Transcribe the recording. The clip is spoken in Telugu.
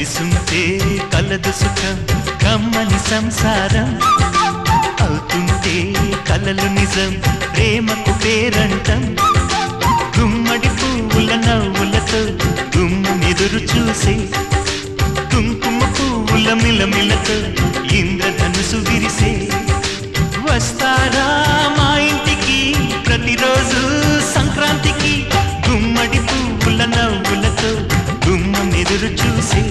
కలిసుంటే కలదు సుఖం కమ్మని సంసారం అవుతుంటే కలలు నిజం ప్రేమకు పేరంటం గుమ్మడి పువ్వుల నవ్వులతో గుమ్మెదురు చూసే కుంకుమ పువ్వుల మిలమిలతో ఇంద్రధనుసు విరిసే వస్తారా మా ఇంటికి ప్రతిరోజు సంక్రాంతికి గుమ్మడి పువ్వుల నవ్వులతో గుమ్మెదురు చూసే